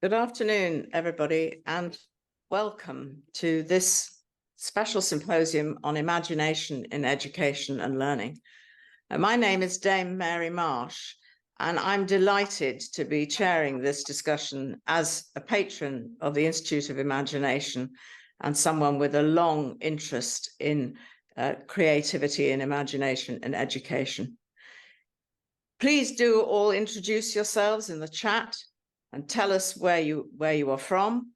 Good afternoon, everybody, and welcome to this special symposium on imagination in education and learning. My name is Dame Mary Marsh, and I'm delighted to be chairing this discussion as a patron of the Institute of Imagination and someone with a long interest in creativity and imagination in education. Please do all introduce yourselves in the chat and tell us where you are from.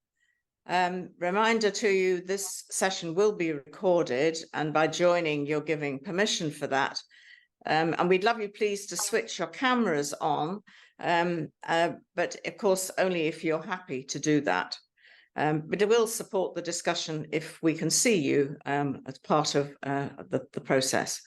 Reminder to you, this session will be recorded, and by joining, you're giving permission for that. And we'd love you please to switch your cameras on, but of course, only if you're happy to do that. But it will support the discussion if we can see you as part of the process.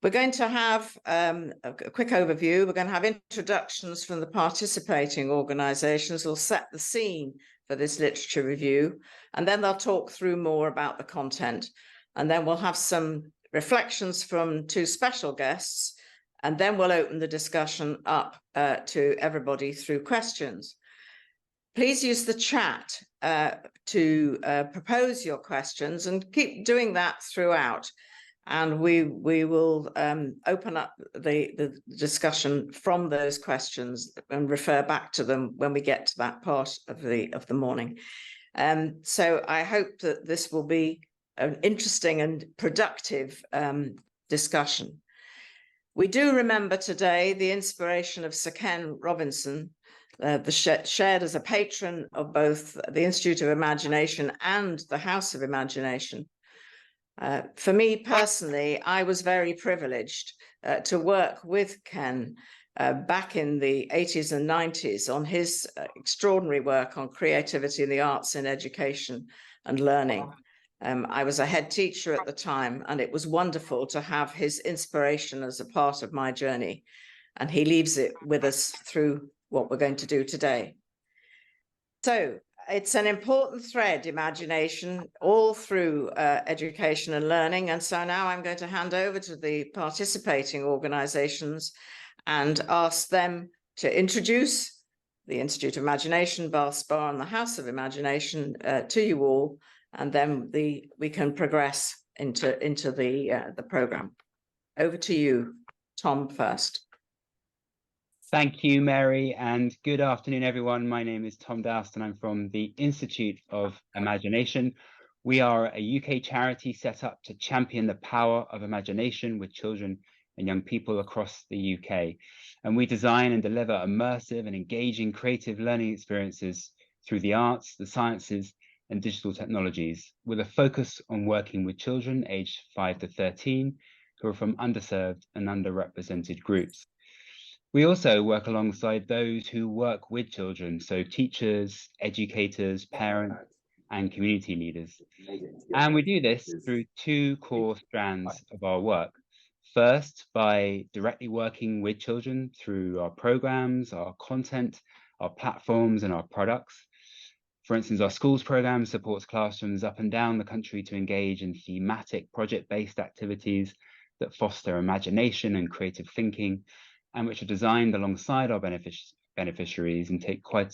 We're going to have a quick overview. We're going to have introductions from the participating organisations. We'll set the scene for this literature review, and then they'll talk through more about the content. And then we'll have some reflections from two special guests, and then we'll open the discussion up to everybody through questions. Please use the chat to propose your questions, and keep doing that throughout. And we will open up the discussion from those questions and refer back to them when we get to that part of the morning. So I hope that this will be an interesting and productive discussion. We do remember today the inspiration of Sir Ken Robinson, shared as a patron of both the Institute of Imagination and the House of Imagination. For me personally, I was very privileged to work with Ken back in the 80s and 90s on his extraordinary work on creativity in the arts in education and learning. I was a head teacher at the time, and it was wonderful to have his inspiration as a part of my journey. And he leaves it with us through what we're going to do today. So, it's an important thread, imagination, all through education and learning. And so now I'm going to hand over to the participating organisations and ask them to introduce the Institute of Imagination, Bath Spa, and the House of Imagination to you all, and then we can progress into the programme. Over to you, Tom, first. Thank you, Mary, and good afternoon, everyone. My name is Tom Doust, and I'm from the Institute of Imagination. We are a UK charity set up to champion the power of imagination with children and young people across the UK. And we design and deliver immersive and engaging creative learning experiences through the arts, the sciences, and digital technologies, with a focus on working with children aged 5 to 13 who are from underserved and underrepresented groups. We also work alongside those who work with children, so teachers, educators, parents, and community leaders. And we do this through two core strands of our work. First, by directly working with children through our programs, our content, our platforms, and our products. For instance, our schools program supports classrooms up and down the country to engage in thematic project-based activities that foster imagination and creative thinking, and which are designed alongside our beneficiaries and take quite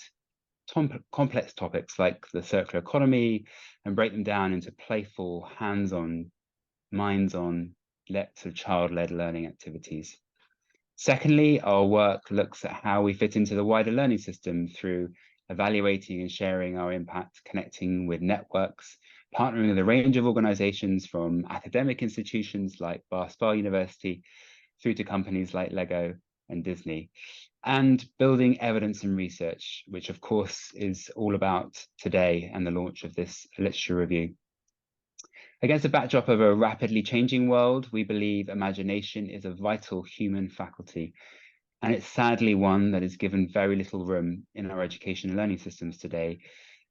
complex topics like the circular economy and break them down into playful, hands-on, minds-on, child-led learning activities. Secondly, our work looks at how we fit into the wider learning system through evaluating and sharing our impact, connecting with networks, partnering with a range of organizations from academic institutions like Bath Spa University through to companies like Lego and Disney, and building evidence and research, which of course is all about today and the launch of this literature review. Against a backdrop of a rapidly changing world, we believe imagination is a vital human faculty, and it's sadly one that is given very little room in our education and learning systems today.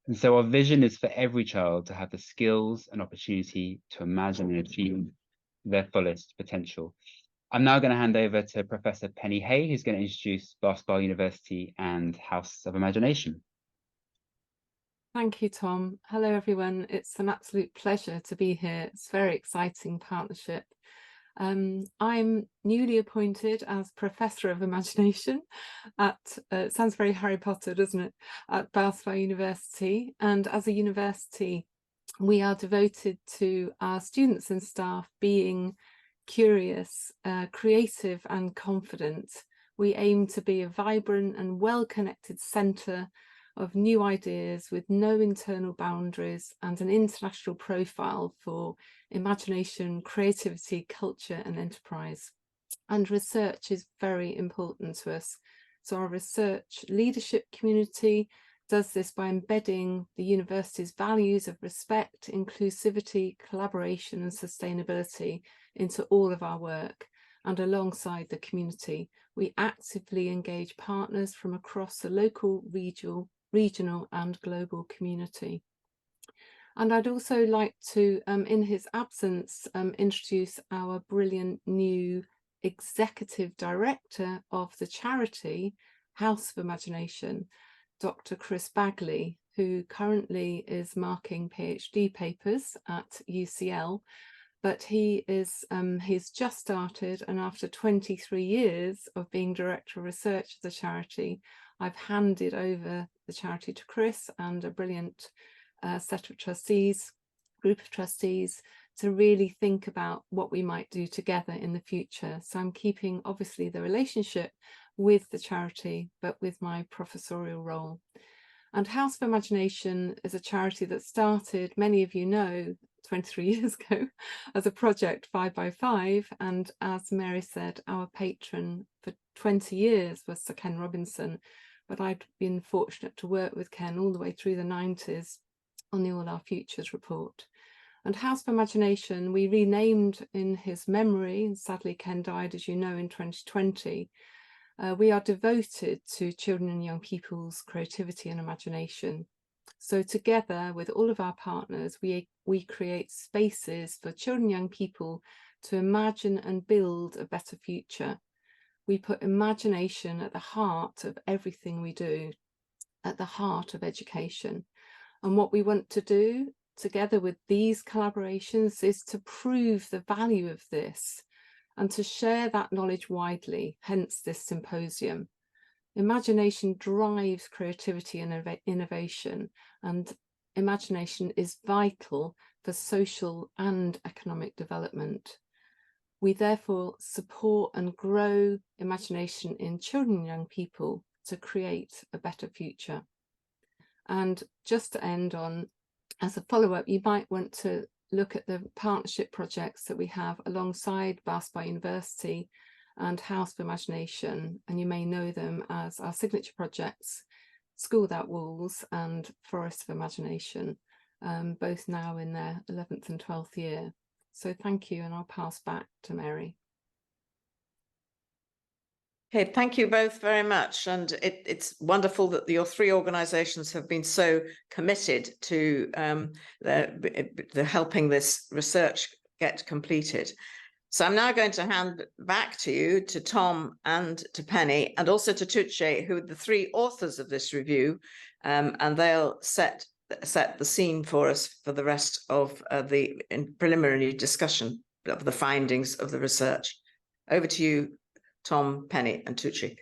And so our vision is for every child to have the skills and opportunity to imagine and achieve their fullest potential. I'm now going to hand over to Professor Penny Hay, who's going to introduce Bath Spa University and House of Imagination. Thank you, Tom. Hello, everyone. It's an absolute pleasure to be here. It's a very exciting partnership. I'm newly appointed as Professor of Imagination at, it sounds very Harry Potter, doesn't it, at Bath University. And as a university, we are devoted to our students and staff being curious, creative and confident. We aim to be a vibrant and well-connected centre of new ideas with no internal boundaries and an international profile for imagination, creativity, culture and enterprise. And research is very important to us. So our research leadership community does this by embedding the university's values of respect, inclusivity, collaboration and sustainability into all of our work. And alongside the community, we actively engage partners from across the local, regional and global community. And I'd also like to, in his absence, introduce our brilliant new executive director of the charity House of Imagination, Dr. Chris Bagley, who currently is marking PhD papers at UCL, but he's just started, and after 23 years of being Director of Research of the charity, I've handed over the charity to Chris and a brilliant set of trustees, group of trustees, to really think about what we might do together in the future. So I'm keeping obviously the relationship with the charity, but with my professorial role. And House of Imagination is a charity that started, many of you know, 23 years ago as a project 5 by 5. And as Mary said, our patron for 20 years was Sir Ken Robinson. But I'd been fortunate to work with Ken all the way through the 90s on the All Our Futures report. And House of Imagination, we renamed in his memory, and sadly Ken died, as you know, in 2020. We are devoted to children and young people's creativity and imagination. So together with all of our partners, we create spaces for children and young people to imagine and build a better future. We put imagination at the heart of everything we do, at the heart of education. And what we want to do together with these collaborations is to prove the value of this and to share that knowledge widely, hence this symposium. Imagination drives creativity and innovation, and imagination is vital for social and economic development. We therefore support and grow imagination in children and young people to create a better future. And just to end on, as a follow-up, you might want to look at the partnership projects that we have alongside Bath University and House of Imagination, and you may know them as our signature projects, School Without Walls and Forest of Imagination, both now in their 11th and 12th year. So thank you, and I'll pass back to Mary. Okay, thank you both very much. And it's wonderful that your three organisations have been so committed to the helping this research get completed. So I'm now going to hand back to you, to Tom and to Penny, and also to Tucci, who are the three authors of this review, and they'll set the scene for us for the rest of the preliminary discussion of the findings of the research. Over to you, Tom, Penny and Tucci.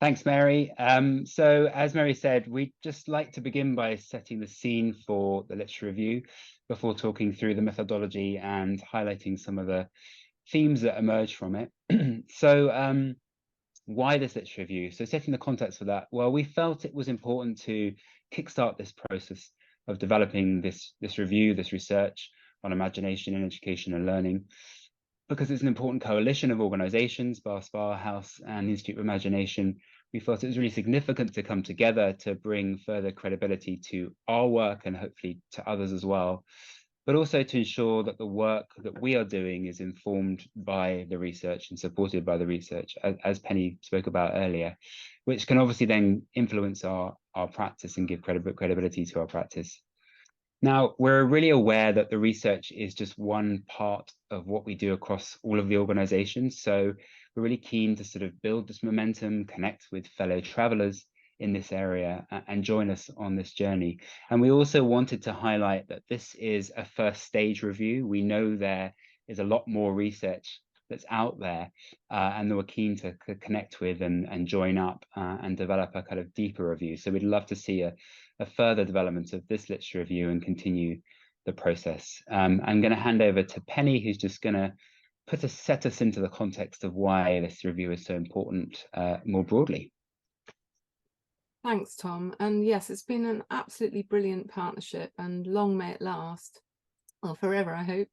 Thanks, Mary. So as Mary said, we'd just like to begin by setting the scene for the literature review before talking through the methodology and highlighting some of the themes that emerge from it. So why this literature review? So setting the context for that, well, we felt it was important to kickstart this process of developing this review, this research on imagination in education and learning, because it's an important coalition of organisations, Bath Spa, House and the Institute of Imagination. We felt it was really significant to come together to bring further credibility to our work and hopefully to others as well, but also to ensure that the work that we are doing is informed by the research and supported by the research, as Penny spoke about earlier, which can obviously then influence our practice and give credibility to our practice. Now, we're really aware that the research is just one part of what we do across all of the organizations. So we're really keen to sort of build this momentum, connect with fellow travelers in this area and join us on this journey. And we also wanted to highlight that this is a first stage review. We know there is a lot more research that's out there, and that we're keen to connect with and join up and develop a kind of deeper review. So we'd love to see a further development of this literature review and continue the process. I'm going to hand over to Penny, who's just going to set us into the context of why this review is so important more broadly. Thanks, Tom. And yes, it's been an absolutely brilliant partnership, and long may it last, or forever, I hope.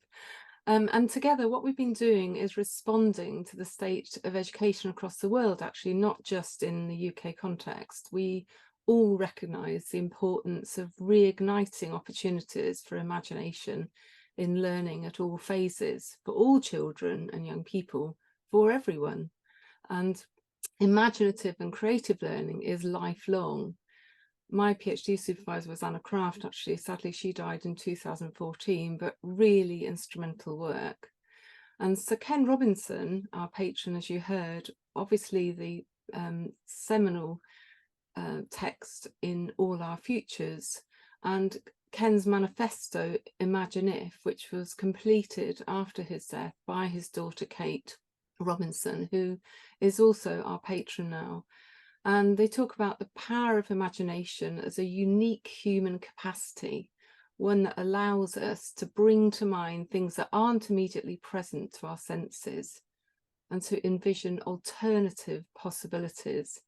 And together, what we've been doing is responding to the state of education across the world, actually, not just in the UK context. We all recognise the importance of reigniting opportunities for imagination in learning at all phases, for all children and young people, for everyone. And imaginative and creative learning is lifelong. My PhD supervisor was Anna Craft, actually. Sadly, she died in 2014, but really instrumental work. And Sir Ken Robinson, our patron, as you heard, obviously the seminal text in All Our Futures, and Ken's manifesto, Imagine If, which was completed after his death by his daughter, Kate Robinson, who is also our patron now. And they talk about the power of imagination as a unique human capacity, one that allows us to bring to mind things that aren't immediately present to our senses and to envision alternative possibilities.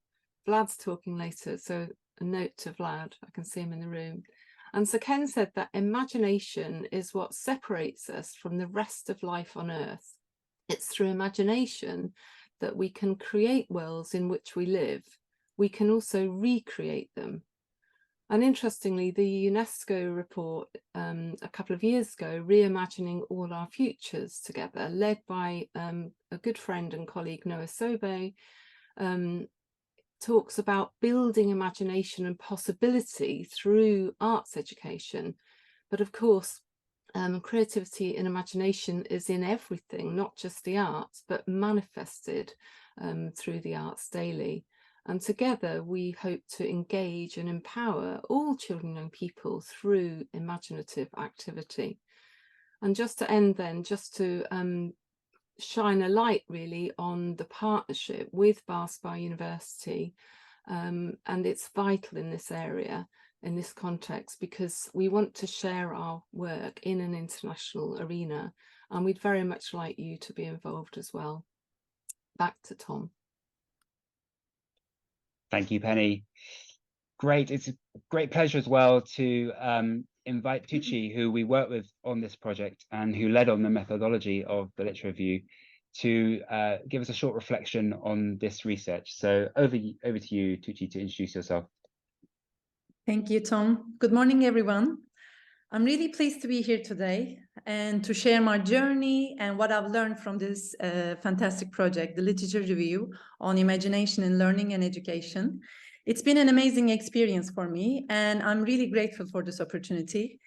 Vlad's talking later, so a note to Vlad, I can see him in the room. And Sir Ken said that imagination is what separates us from the rest of life on Earth. It's through imagination that we can create worlds in which we live. We can also recreate them. And interestingly, the UNESCO report a couple of years ago, Reimagining All Our Futures Together, led by a good friend and colleague, Noah Sobe, talks about building imagination and possibility through arts education. But of course, creativity and imagination is in everything, not just the arts, but manifested through the arts daily. And together we hope to engage and empower all children and young people through imaginative activity. And just to end then, just to shine a light really on the partnership with Bath Spa University, and it's vital in this area, in this context, because we want to share our work in an international arena, and we'd very much like you to be involved as well. Back to Tom. Thank you, Penny. Great. It's a great pleasure as well to invite Tucci, who we work with on this project and who led on the methodology of the literature review, to give us a short reflection on this research. So over to you, Tucci, to introduce yourself. Thank you, Tom. Good morning, everyone. I'm really pleased to be here today and to share my journey and what I've learned from this fantastic project, the Literature Review on Imagination in Learning and Education. It's been an amazing experience for me, and I'm really grateful for this opportunity.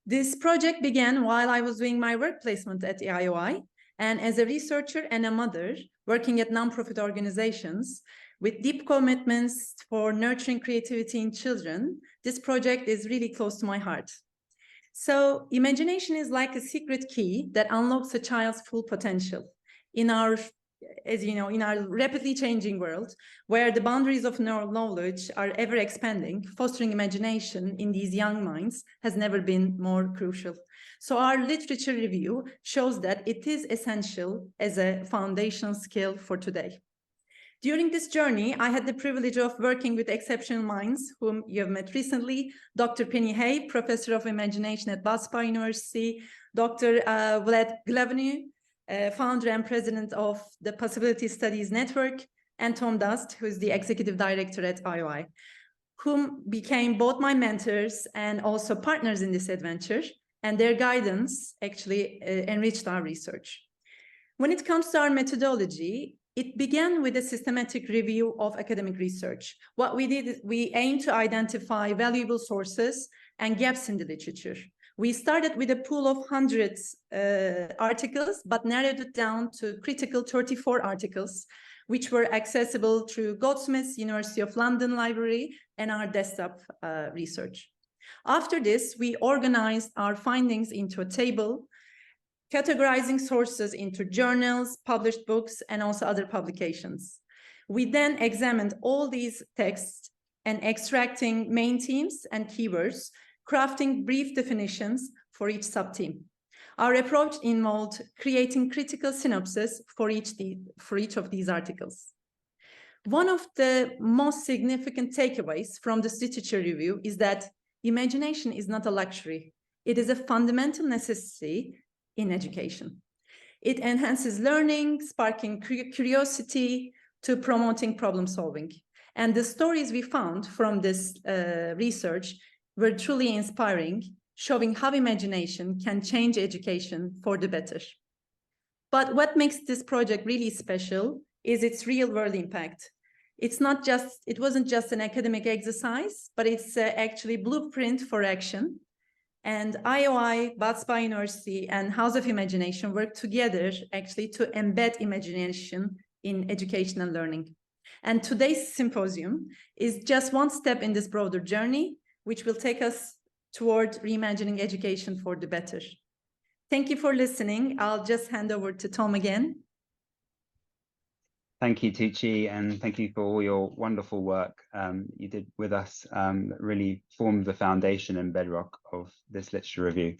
This project began while I was doing my work placement at the IOI, and as a researcher and a mother working at nonprofit organizations with deep commitments for nurturing creativity in children, this project is really close to my heart. So imagination is like a secret key that unlocks a child's full potential in our, as you know, in our rapidly changing world, where the boundaries of knowledge are ever expanding. Fostering imagination in these young minds has never been more crucial. So our literature review shows that it is essential as a foundational skill for today. During this journey, I had the privilege of working with exceptional minds whom you have met recently: Dr. Penny Hay, Professor of Imagination at Bath Spa University, Dr. Vlad Glavny, founder and president of the Possibility Studies Network, and Tom Dust, who is the executive director at IOI, whom became both my mentors and also partners in this adventure, and their guidance actually enriched our research. When it comes to our methodology, it began with a systematic review of academic research. What we did is we aimed to identify valuable sources and gaps in the literature. We started with a pool of hundreds articles, but narrowed it down to critical 34 articles, which were accessible through Goldsmiths, University of London Library, and our desktop research. After this, we organized our findings into a table categorizing sources into journals, published books, and also other publications. We then examined all these texts and extracting main themes and keywords, crafting brief definitions for each subtheme. Our approach involved creating critical synopses for each of these articles. One of the most significant takeaways from this literature review is that imagination is not a luxury. It is a fundamental necessity in education. It enhances learning, sparking curiosity to promoting problem solving. And the stories we found from this research were truly inspiring, showing how imagination can change education for the better. But what makes this project really special is its real-world impact. It wasn't just an academic exercise, but it's actually blueprint for action. And IOI, Bath University, and House of Imagination work together actually to embed imagination in education and learning. And today's symposium is just one step in this broader journey, which will take us toward reimagining education for the better. Thank you for listening. I'll just hand over to Tom again. Thank you, Tucci, and thank you for all your wonderful work you did with us that really formed the foundation and bedrock of this literature review.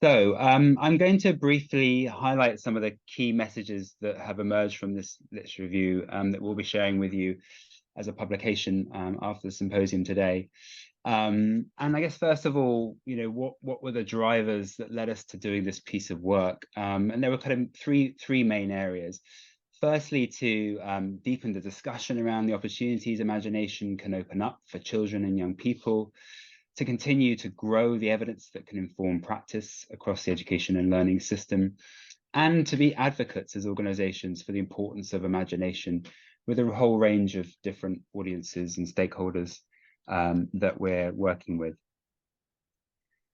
So I'm going to briefly highlight some of the key messages that have emerged from this literature review that we'll be sharing with you as a publication after the symposium today. And I guess, first of all, what were the drivers that led us to doing this piece of work? And there were kind of three main areas. Firstly, to deepen the discussion around the opportunities imagination can open up for children and young people, to continue to grow the evidence that can inform practice across the education and learning system, and to be advocates as organizations for the importance of imagination with a whole range of different audiences and stakeholders that we're working with.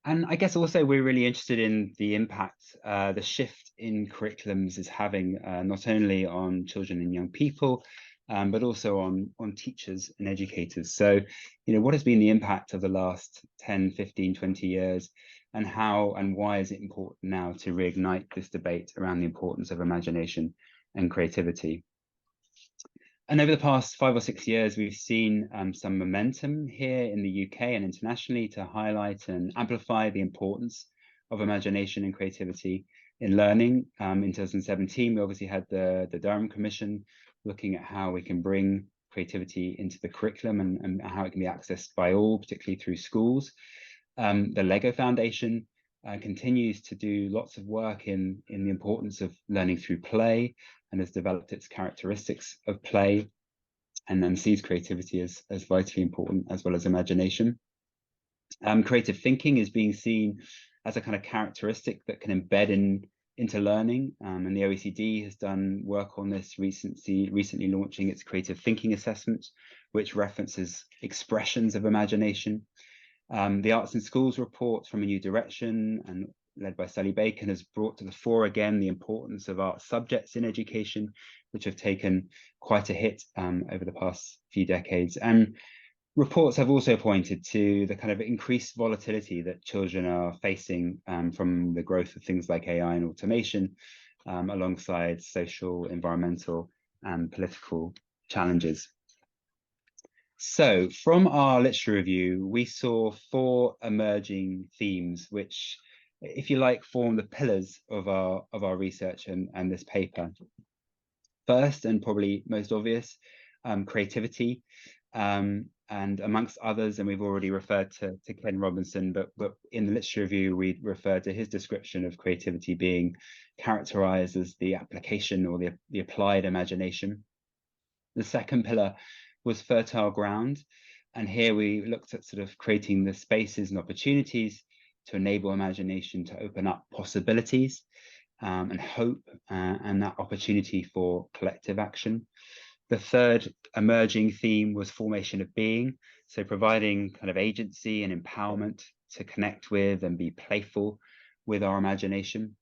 And I guess also we're really interested in the impact the shift in curriculums is having not only on children and young people, but also on teachers and educators. So, what has been the impact of the last 10, 15, 20 years, and how and why is it important now to reignite this debate around the importance of imagination and creativity? And over the past 5 or 6 years, we've seen some momentum here in the UK and internationally to highlight and amplify the importance of imagination and creativity in learning. In 2017, we obviously had the Durham Commission looking at how we can bring creativity into the curriculum and how it can be accessed by all, particularly through schools. The Lego Foundation continues to do lots of work in the importance of learning through play, and has developed its characteristics of play, and then sees creativity as vitally important, as well as imagination. Creative thinking is being seen as a kind of characteristic that can embed into learning, and the OECD has done work on this recently launching its creative thinking assessment, which references expressions of imagination. The Arts in Schools report from A New Direction, and led by Sally Bacon, has brought to the fore again the importance of art subjects in education, which have taken quite a hit over the past few decades. And reports have also pointed to the kind of increased volatility that children are facing from the growth of things like AI and automation, alongside social, environmental, and political challenges. So from our literature review, we saw 4 emerging themes, which, if you like, form the pillars of our research and this paper. First, and probably most obvious, creativity, and amongst others, and we've already referred to Ken Robinson, but in the literature review, we referred to his description of creativity being characterized as the application or the applied imagination. The second pillar was fertile ground, and here we looked at sort of creating the spaces and opportunities to enable imagination to open up possibilities and hope and that opportunity for collective action. The third emerging theme was formation of being, so providing kind of agency and empowerment to connect with and be playful with our imagination.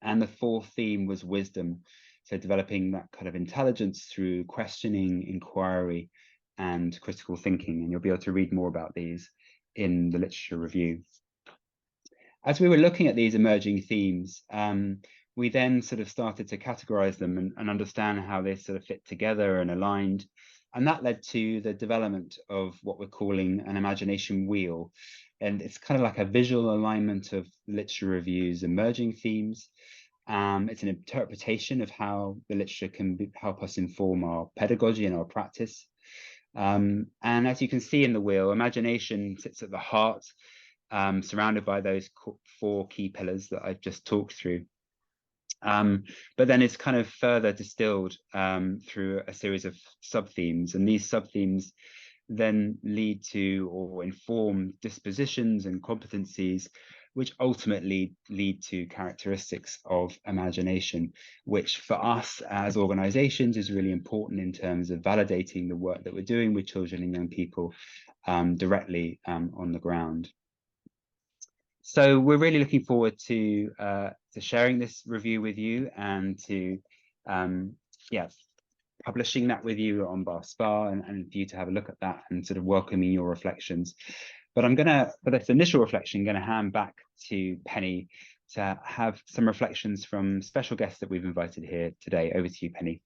And the fourth theme was wisdom, so developing that kind of intelligence through questioning, inquiry, and critical thinking. And you'll be able to read more about these in the literature review. as we were looking at these emerging themes, we then sort of started to categorize them and understand how they sort of fit together and aligned. And that led to the development of what we're calling an imagination wheel. And it's kind of like a visual alignment of literature reviews, emerging themes. It's an interpretation of how the literature can help us inform our pedagogy and our practice. And as you can see in the wheel, imagination sits at the heart, surrounded by those 4 key pillars that I've just talked through. But then it's kind of further distilled through a series of sub-themes, and these sub-themes then lead to or inform dispositions and competencies, which ultimately lead to characteristics of imagination, which for us as organizations is really important in terms of validating the work that we're doing with children and young people directly on the ground. So we're really looking forward to sharing this review with you and to publishing that with you on BASPA and for you to have a look at that and sort of welcoming your reflections. But I'm gonna, for this initial reflection, gonna hand back to Penny to have some reflections from special guests that we've invited here today. Over to you, Penny.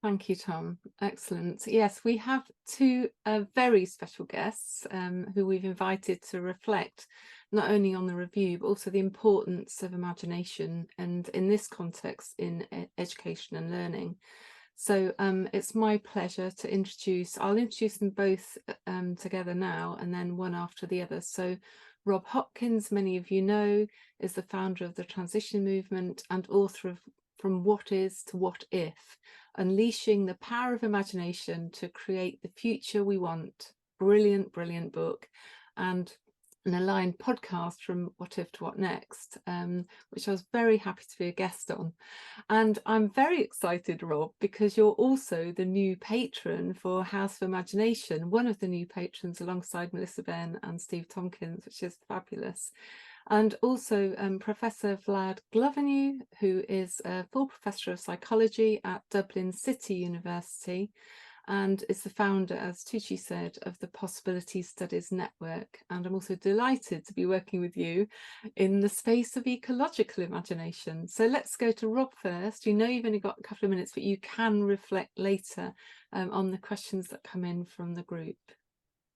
Thank you, Tom. Excellent. Yes, we have 2 very special guests who we've invited to reflect not only on the review, but also the importance of imagination, and in this context, in education and learning. So it's my pleasure to I'll introduce them both together now, and then one after the other. So Rob Hopkins, many of you know, is the founder of the Transition Movement and author of From What Is to What If, Unleashing the Power of Imagination to Create the Future We Want. Brilliant, brilliant book. And an aligned podcast, From What If to What Next, which I was very happy to be a guest on. And I'm very excited, Rob, because you're also the new patron for House of Imagination, one of the new patrons alongside Melissa Ben and Steve Tompkins, which is fabulous. And also Professor Vlad Glovenew, who is a full professor of psychology at Dublin City University, and is the founder, as Tucci said, of the Possibility Studies Network. And I'm also delighted to be working with you in the space of ecological imagination. So let's go to Rob first. You know you've only got a couple of minutes, but you can reflect later on the questions that come in from the group.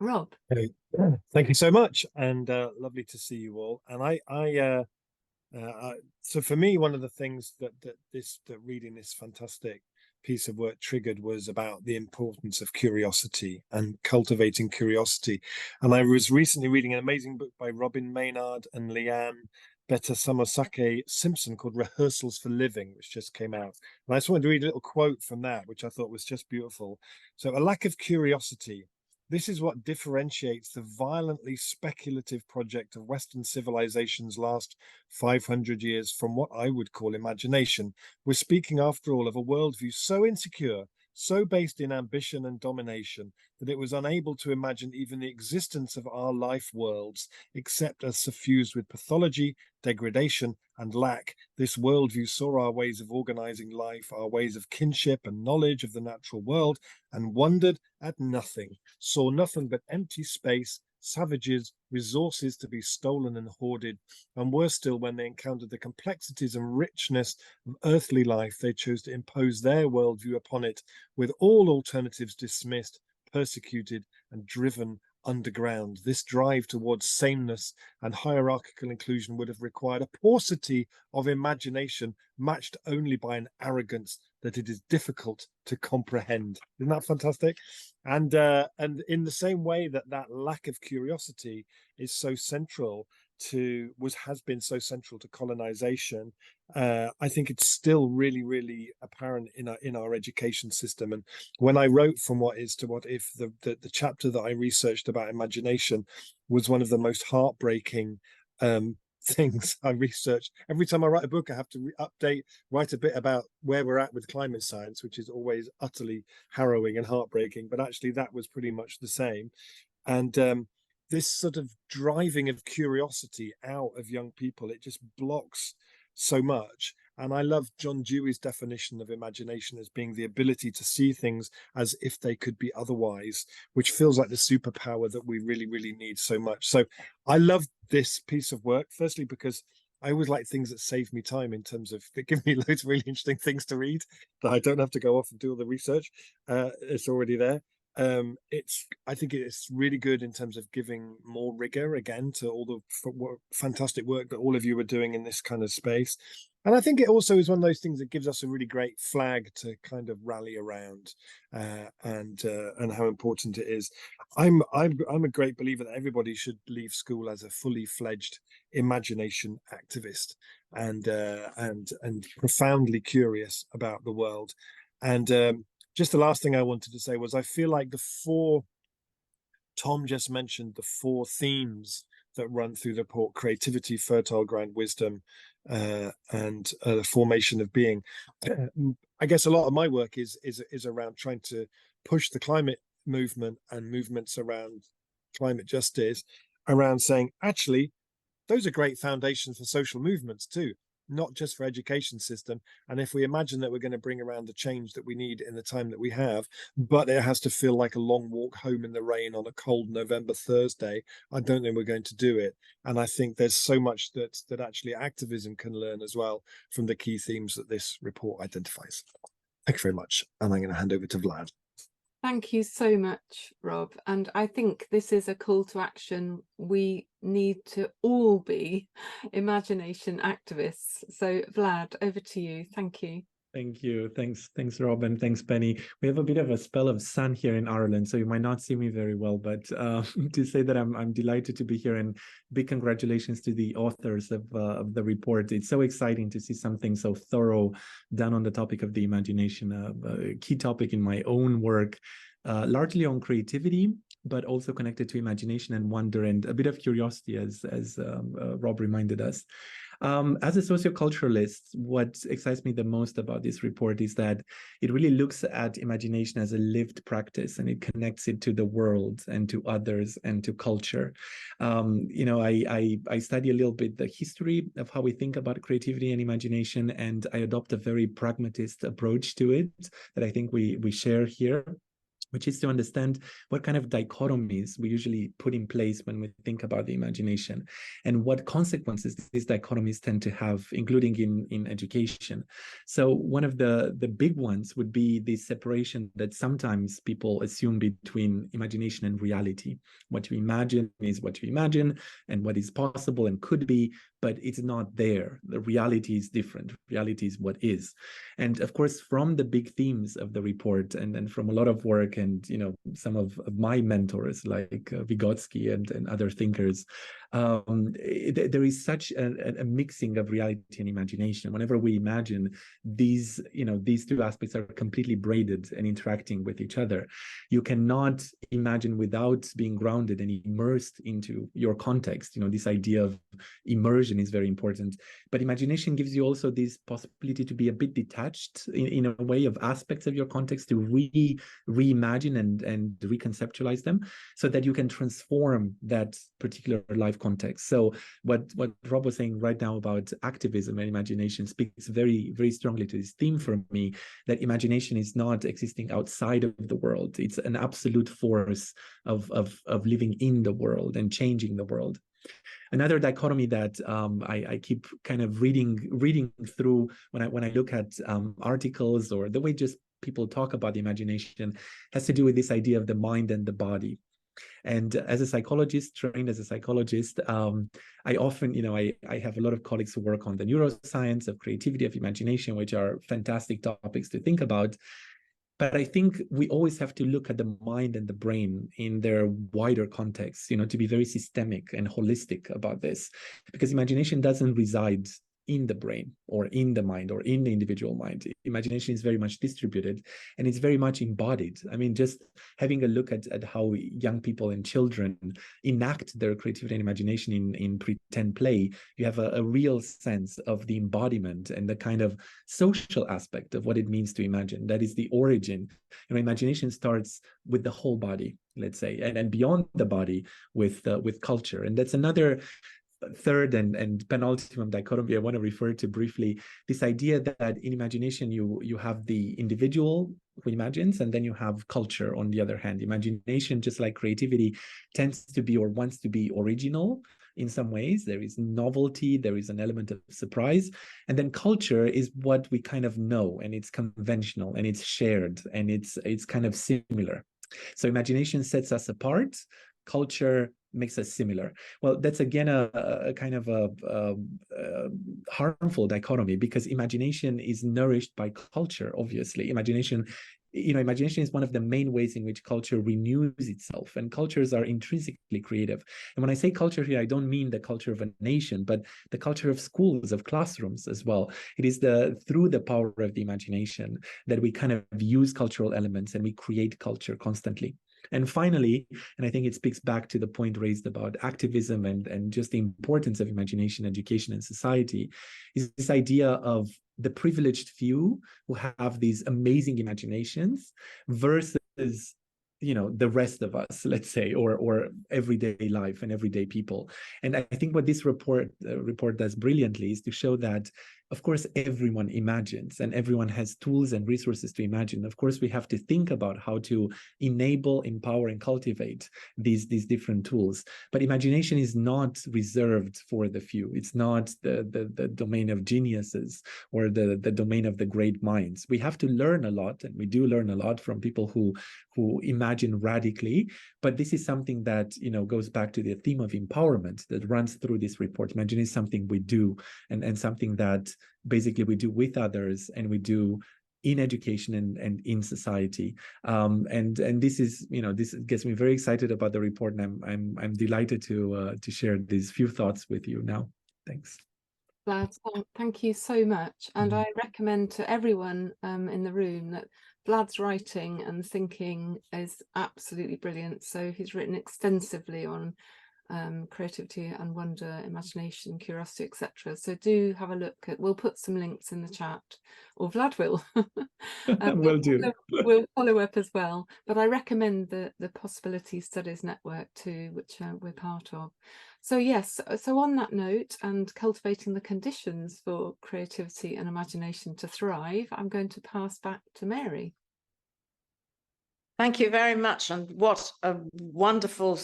Rob. Okay. Thank you so much, and lovely to see you all. And so for me, one of the things that reading this fantastic piece of work triggered was about the importance of curiosity and cultivating curiosity. And I was recently reading an amazing book by Robin Maynard and Leanne Beta-Samosake Simpson called Rehearsals for Living, which just came out. And I just wanted to read a little quote from that, which I thought was just beautiful. So, a lack of curiosity. This is what differentiates the violently speculative project of Western civilization's last 500 years from what I would call imagination. We're speaking, after all, of a worldview so insecure, so based in ambition and domination, that it was unable to imagine even the existence of our life worlds, except as suffused with pathology, degradation, and lack. This worldview saw our ways of organizing life, our ways of kinship and knowledge of the natural world, and wondered at nothing, saw nothing but empty space, savages, resources to be stolen and hoarded, and worse still, when they encountered the complexities and richness of earthly life, they chose to impose their worldview upon it, with all alternatives dismissed, persecuted, and driven underground. This drive towards sameness and hierarchical inclusion would have required a paucity of imagination matched only by an arrogance that it is difficult to comprehend. Isn't that fantastic? And in the same way that lack of curiosity is so central has been so central to colonization, I think it's still really, really apparent in our education system. And when I wrote From What Is to What If, the chapter that I researched about imagination was one of the most heartbreaking things I researched. Every time I write a book, I have to write a bit about where we're at with climate science, which is always utterly harrowing and heartbreaking. But actually, that was pretty much the same. And this sort of driving of curiosity out of young people, it just blocks so much. And I love John Dewey's definition of imagination as being the ability to see things as if they could be otherwise, which feels like the superpower that we really, really need so much. So I love this piece of work, firstly, because I always like things that save me time in terms of they give me loads of really interesting things to read that I don't have to go off and do all the research. It's already there. I think it's really good in terms of giving more rigor again to all the fantastic work that all of you are doing in this kind of space. And I think it also is one of those things that gives us a really great flag to kind of rally around, and how important it is. I'm a great believer that everybody should leave school as a fully fledged imagination activist, and profoundly curious about the world. And just the last thing I wanted to say was I feel like Tom just mentioned the 4 themes that run through the report: creativity, fertile ground, wisdom, and the formation of being. I guess a lot of my work is around trying to push the climate movement and movements around climate justice, around saying, actually, those are great foundations for social movements too, not just for education system. And if we imagine that we're going to bring around the change that we need in the time that we have, but it has to feel like a long walk home in the rain on a cold November Thursday, I don't think we're going to do it. And I think there's so much that actually activism can learn as well from the key themes that this report identifies. Thank you very much. And I'm going to hand over to Vlad. Thank you so much, Rob. And I think this is a call to action. We need to all be imagination activists. So Vlad, over to you. Thank you. Thank you. Thanks, Rob, and thanks, Penny. We have a bit of a spell of sun here in Ireland, so you might not see me very well, but to say that I'm delighted to be here, and big congratulations to the authors of the report. It's so exciting to see something so thorough done on the topic of the imagination, a key topic in my own work, largely on creativity, but also connected to imagination and wonder and a bit of curiosity, as Rob reminded us. As a socioculturalist, what excites me the most about this report is that it really looks at imagination as a lived practice, and it connects it to the world and to others and to culture. I study a little bit the history of how we think about creativity and imagination, and I adopt a very pragmatist approach to it that I think we share here, which is to understand what kind of dichotomies we usually put in place when we think about the imagination, and what consequences these dichotomies tend to have, including in education. So one of the big ones would be the separation that sometimes people assume between imagination and reality. What you imagine is what you imagine, and what is possible and could be, but it's not there. The reality is different. Reality is what is. And of course, from the big themes of the report, and from a lot of work, and some of my mentors like Vygotsky and other thinkers, there is such a mixing of reality and imagination. Whenever we imagine, these two aspects are completely braided and interacting with each other. You cannot imagine without being grounded and immersed into your context. This idea of immersion is very important, but imagination gives you also this possibility to be a bit detached in a way of aspects of your context, to reimagine and reconceptualize them, so that you can transform that particular life context. So what Rob was saying right now about activism and imagination speaks very, very strongly to this theme for me, that imagination is not existing outside of the world. It's an absolute force of living in the world and changing the world. Another dichotomy that I keep kind of reading through when I look at articles, or the way just people talk about the imagination, has to do with this idea of the mind and the body. And as a psychologist, trained as a psychologist, I often, I have a lot of colleagues who work on the neuroscience of creativity, of imagination, which are fantastic topics to think about. But I think we always have to look at the mind and the brain in their wider context, to be very systemic and holistic about this, because imagination doesn't reside in the brain or in the mind or in the individual mind. Imagination is very much distributed, and it's very much embodied. I mean, just having a look at how young people and children enact their creativity and imagination in pretend play, you have a real sense of the embodiment and the kind of social aspect of what it means to imagine. That is the origin. Imagination starts with the whole body, let's say, and beyond the body with culture. And that's another third and penultimate dichotomy I want to refer to briefly, this idea that in imagination you have the individual who imagines, and then you have culture on the other hand. Imagination, just like creativity, tends to be or wants to be original in some ways. There is novelty, there is an element of surprise, and then culture is what we kind of know, and it's conventional and it's shared and it's kind of similar. So imagination sets us apart, culture makes us similar. Well, that's again a kind of a harmful dichotomy, because imagination is nourished by culture. Obviously, imagination is one of the main ways in which culture renews itself, and cultures are intrinsically creative. And when I say culture here, I don't mean the culture of a nation, but the culture of schools, of classrooms as well. It is through the power of the imagination that we kind of use cultural elements and we create culture constantly. And finally, and I think it speaks back to the point raised about activism and just the importance of imagination, education, and society, is this idea of the privileged few who have these amazing imaginations versus the rest of us, let's say, or everyday life and everyday people. And I think what this report does brilliantly is to show that, of course, everyone imagines and everyone has tools and resources to imagine. Of course, we have to think about how to enable, empower, and cultivate these different tools. But imagination is not reserved for the few. It's not the domain of geniuses or the domain of the great minds. We have to learn a lot, and we do learn a lot from people who imagine radically. But this is something that goes back to the theme of empowerment that runs through this report. Imagination is something we do, and something that basically we do with others, and we do in education and in society. And this is this gets me very excited about the report, and I'm delighted to share these few thoughts with you now. Thanks. Vlad, thank you so much. And I recommend to everyone in the room that Vlad's writing and thinking is absolutely brilliant. So he's written extensively on creativity and wonder, imagination, curiosity, etc. So do have a look at, we'll put some links in the chat, or Vlad will. We'll follow up as well. But I recommend the Possibility Studies Network too, which we're part of. So yes, so on that note, and cultivating the conditions for creativity and imagination to thrive, I'm going to pass back to Mary. Thank you very much. And what a wonderful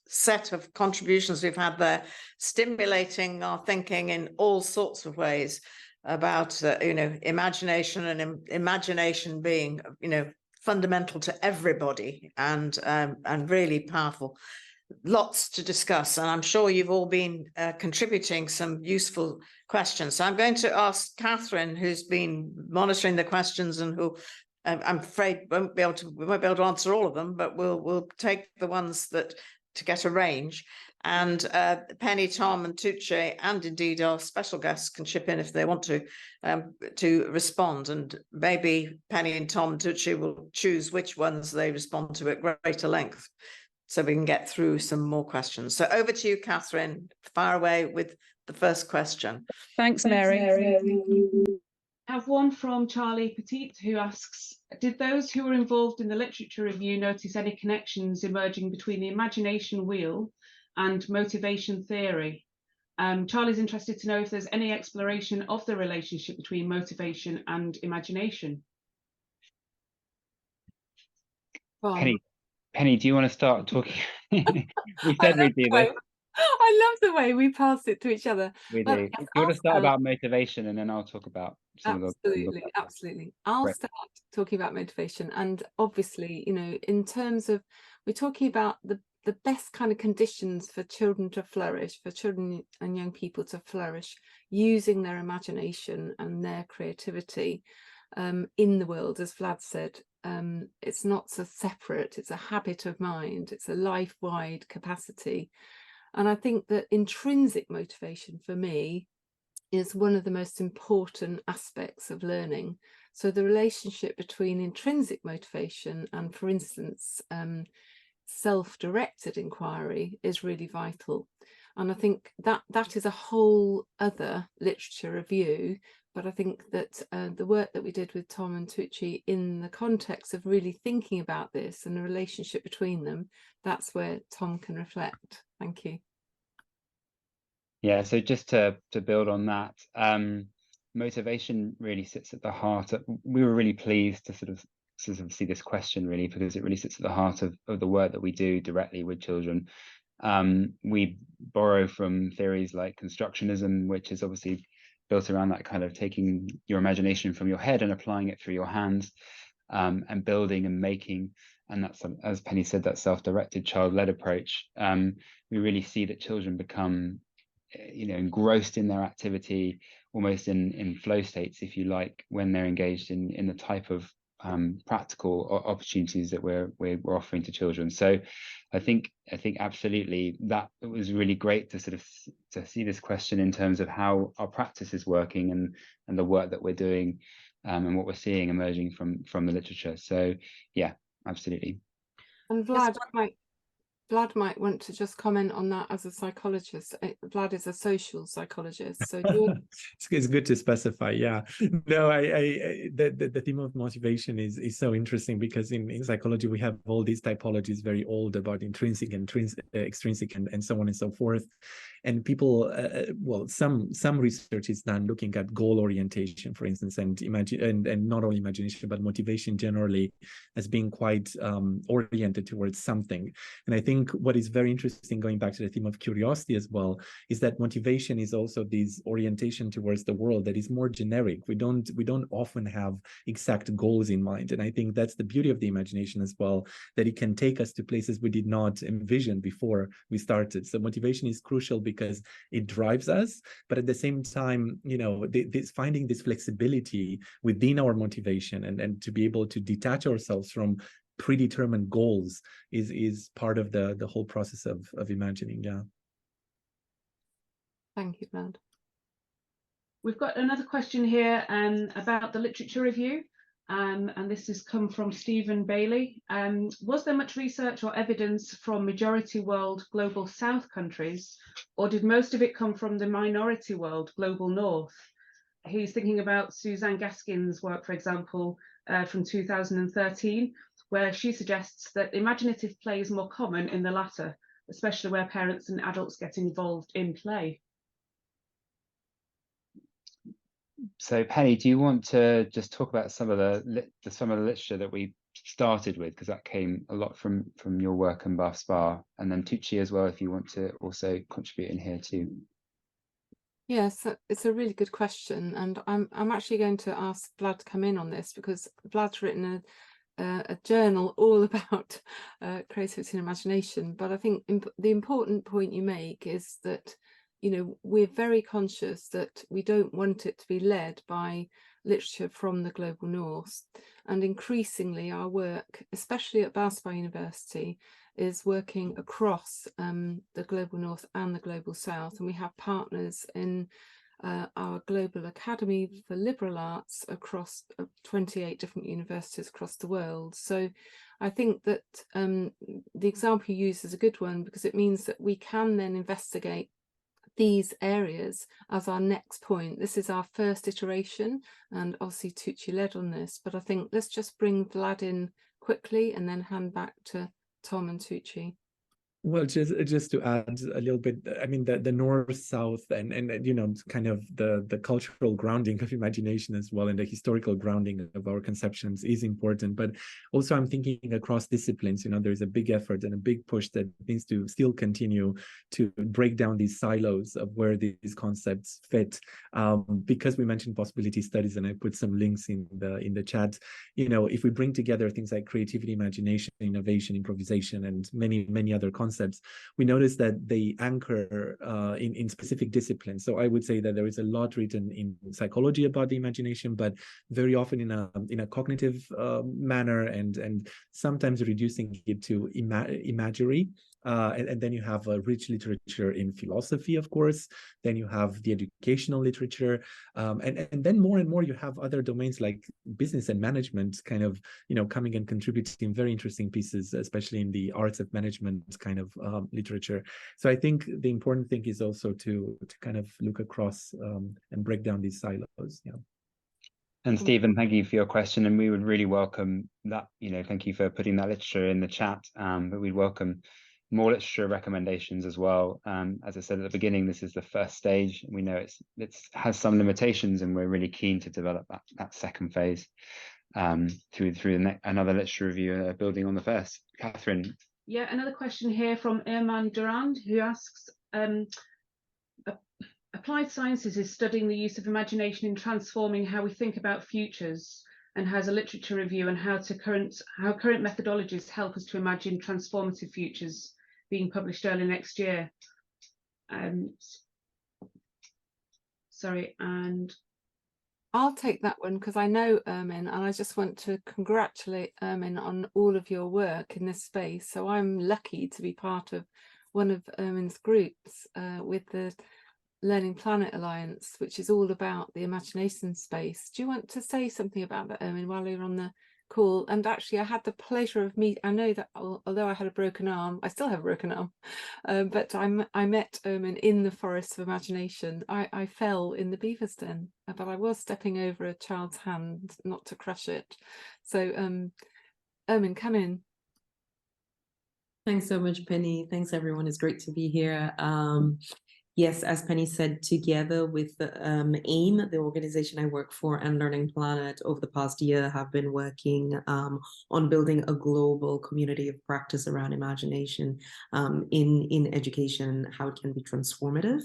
set of contributions we've had there, stimulating our thinking in all sorts of ways about, imagination, and imagination being, fundamental to everybody, and really powerful. Lots to discuss, and I'm sure you've all been contributing some useful questions. So I'm going to ask Catherine, who's been monitoring the questions and who I'm afraid we won't be able to answer all of them, but we'll take the ones to get a range. And Penny, Tom, and Tucci, and indeed our special guests can chip in if they want to respond. And maybe Penny and Tom and Tucci will choose which ones they respond to at greater length, so we can get through some more questions. So over to you, Catherine. Fire away with the first question. Thanks, Mary. I have one from Charlie Petit, who asks, did those who were involved in the literature review notice any connections emerging between the imagination wheel and motivation theory? Charlie's interested to know if there's any exploration of the relationship between motivation and imagination. Penny, do you want to start talking? We said we'd do this. I love the way we pass it to each other. We do. Yes, you want to start about motivation, and then I'll talk about some absolutely. I'll start talking about motivation, and obviously, in terms of, we're talking about the best kind of conditions for children to flourish, for children and young people to flourish, using their imagination and their creativity in the world, as Vlad said. It's not so separate, it's a habit of mind, it's a life-wide capacity. And I think that intrinsic motivation for me is one of the most important aspects of learning. So the relationship between intrinsic motivation and, for instance, self-directed inquiry is really vital. And I think that is a whole other literature review. But I think that the work that we did with Tom and Tucci in the context of really thinking about this and the relationship between them, that's where Tom can reflect. Thank you. Yeah, so just to build on that, motivation really sits at the heart of, we were really pleased to sort of see this question, really, because it really sits at the heart of the work that we do directly with children. We borrow from theories like constructionism, which is obviously built around that kind of taking your imagination from your head and applying it through your hands, and building and making. And that's, as Penny said, that self-directed child-led approach. We really see that children become engrossed in their activity, almost in flow states, if you like, when they're engaged in the type of practical opportunities that we're offering to children. So I think absolutely that it was really great to sort of to see this question in terms of how our practice is working and the work that we're doing, and what we're seeing emerging from the literature. So yeah, absolutely. And Vlad might want to just comment on that as a psychologist. Vlad is a social psychologist, so it's good to specify. Yeah, no, the theme of motivation is so interesting, because in psychology we have all these typologies, very old, about intrinsic, extrinsic, and so on and so forth. And people, well, some research is done looking at goal orientation, for instance, and not only imagination but motivation generally as being quite oriented towards something. And I think what is very interesting, going back to the theme of curiosity as well, is that motivation is also this orientation towards the world that is more generic. We don't often have exact goals in mind. And I think that's the beauty of the imagination as well, that it can take us to places we did not envision before we started. So motivation is crucial because it drives us, but at the same time, this finding this flexibility within our motivation and to be able to detach ourselves from predetermined goals is part of the whole process of imagining. Yeah. Thank you, Vlad. We've got another question here about the literature review, and this has come from Stephen Bailey. Was there much research or evidence from majority world global south countries, or did most of it come from the minority world global north? He's thinking about Suzanne Gaskin's work, for example, from 2013, where she suggests that imaginative play is more common in the latter, especially where parents and adults get involved in play. So Penny, do you want to just talk about some of the literature that we started with, because that came a lot from your work in Bath Spa, and then Tucci as well, if you want to also contribute in here too. Yes, it's a really good question, and I'm actually going to ask Vlad to come in on this, because Vlad's written a journal all about creativity and imagination. But I think the important point you make is that we're very conscious that we don't want it to be led by literature from the global north, and increasingly our work, especially at Bath Spa University, is working across the global north and the global south, and we have partners in our Global Academy for Liberal Arts across 28 different universities across the world. So I think that the example you use is a good one, because it means that we can then investigate these areas as our next point. This is our first iteration, and obviously Tucci led on this, but I think let's just bring Vlad in quickly and then hand back to Tom and Tucci. Well, just to add a little bit, I mean, the north-south and kind of the cultural grounding of imagination as well, and the historical grounding of our conceptions is important. But also I'm thinking across disciplines, there's a big effort and a big push that needs to still continue to break down these silos of where these concepts fit. Because we mentioned possibility studies, and I put some links in the chat, if we bring together things like creativity, imagination, innovation, improvisation, and many other concepts, we notice that they anchor in specific disciplines. So I would say that there is a lot written in psychology about the imagination, but very often in a cognitive manner, and sometimes reducing it to imagery. And then you have a rich literature in philosophy, of course. Then you have the educational literature, and then more and more you have other domains like business and management, kind of coming and contributing very interesting pieces, especially in the arts of management kind of literature. So I think the important thing is also to kind of look across and break down these silos. Yeah. And Stephen, thank you for your question, and we would really welcome that. Thank you for putting that literature in the chat. But we'd welcome more literature recommendations as well. As I said at the beginning, this is the first stage. We know it has some limitations, and we're really keen to develop that second phase through another literature review, building on the first. Catherine. Yeah, another question here from Irman Durand, who asks, applied sciences is studying the use of imagination in transforming how we think about futures, and has a literature review on how current methodologies help us to imagine transformative futures, being published early next year. Sorry, and I'll take that one because I know Ermin, and I just want to congratulate Ermin on all of your work in this space. So I'm lucky to be part of one of Ermin's groups with the Learning Planet Alliance, which is all about the imagination space. Do you want to say something about that, Ermin, while you're on the call? And actually, I had the pleasure of I know that although I had a broken arm, I still have a broken arm, but I met Ermin in the Forest of Imagination. I fell in the beaver's den, but I was stepping over a child's hand not to crush it. So Ermin, come in. Thanks so much, Penny. Thanks, everyone. It's great to be here. Yes, as Penny said, together with the AIM, the organization I work for, and Learning Planet, over the past year have been working on building a global community of practice around imagination in education, how it can be transformative.